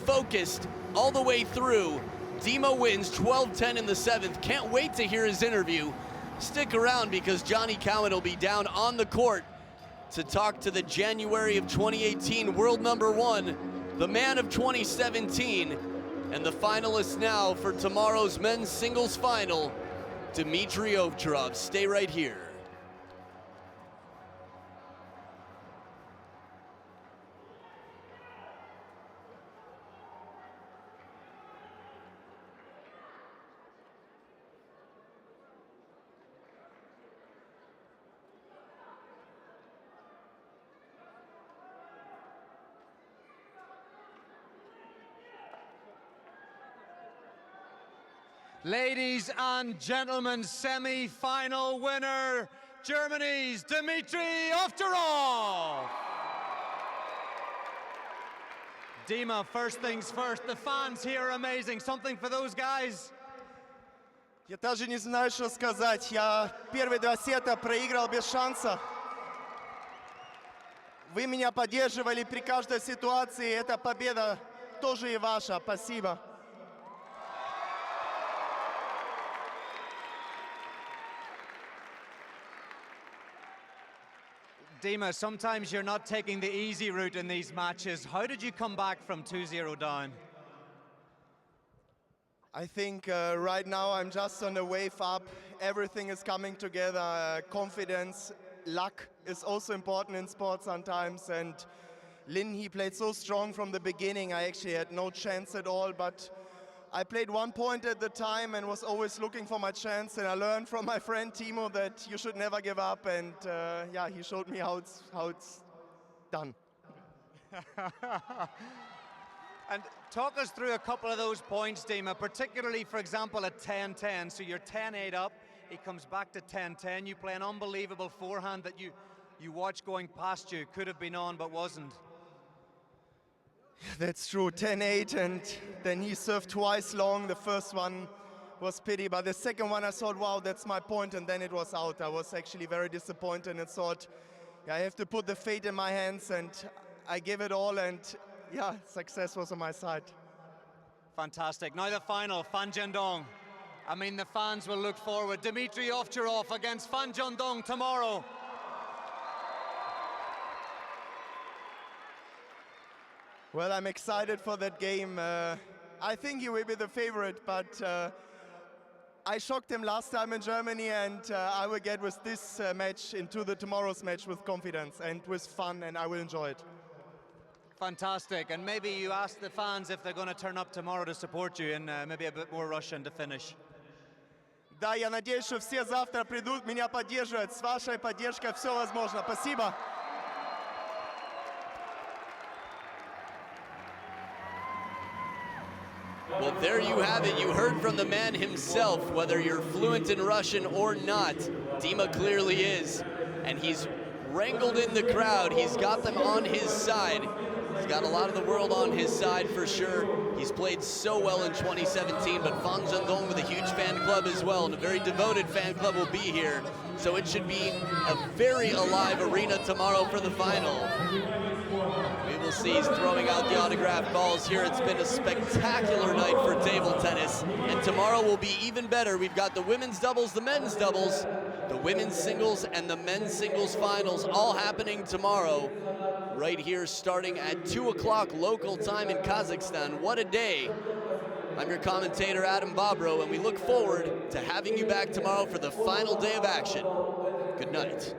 Focused all the way through. Dima wins 12-10 in the 7th. Can't wait to hear his interview. Stick around because Johnny Cowan will be down on the court to talk to the January of 2018 world number 1, the man of 2017, and the finalists now for tomorrow's men's singles final, Dimitrij OVTCHAROV. Stay right here. Ladies and gentlemen, semi-final winner, Germany's Dimitrij OVTCHAROV. Dima, first things first, the fans here are amazing. Something for those guys? Я даже не знаю, что сказать. Я первые 2 сета проиграл без шанса. Вы меня поддерживали при каждой ситуации. Эта победа тоже и ваша. Спасибо. Dima, sometimes you're not taking the easy route in these matches. How did you come back from 2-0 down? I think right now I'm just on the wave up. Everything is coming together. Confidence, luck is also important in sports sometimes. And Lin, he played so strong from the beginning. I actually had no chance at all, but I played 1 point at the time and was always looking for my chance. And I learned from my friend Timo that you should never give up. And yeah, he showed me how it's done. And talk us through a couple of those points, Dima, particularly, for example, at 10-10. So you're 10-8 up, he comes back to 10-10. You play an unbelievable forehand that you watch going past you. Could have been on, but wasn't. That's true, 10-8, and then he served twice long. The first one was pity, but the second one I thought, wow, that's my point, and then it was out. I was actually very disappointed and thought, yeah, I have to put the fate in my hands, and I gave it all, and yeah, success was on my side. Fantastic. Now the final, Fan Zhendong. I mean, the fans will look forward. Dimitrij OVTCHAROV against Fan Zhendong tomorrow. Well, I'm excited for that game. I think he will be the favorite, but I shocked him last time in Germany, and I will get with this match into the tomorrow's match with confidence and with fun, and I will enjoy it. Fantastic. And maybe you ask the fans if they're going to turn up tomorrow to support you in maybe a bit more Russian to finish. Да, я надеюсь, что все завтра придут меня поддерживать. С вашей поддержкой все возможно. Спасибо. Well, there you have it. You heard from the man himself. Whether you're fluent in Russian or not, Dima clearly is. And he's wrangled in the crowd. He's got them on his side. He's got a lot of the world on his side for sure. He's played so well in 2017, but Fan Zhendong with a huge fan club as well, and a very devoted fan club will be here. So it should be a very alive arena tomorrow for the final. We will see. He's throwing out the autographed balls here. It's been a spectacular night for table tennis, and tomorrow will be even better. We've got the women's doubles, the men's doubles, the women's singles, and the men's singles finals all happening tomorrow, right here starting at 2 o'clock local time in Kazakhstan. What a day. I'm your commentator, Adam Bobrow, and we look forward to having you back tomorrow for the final day of action. Good night.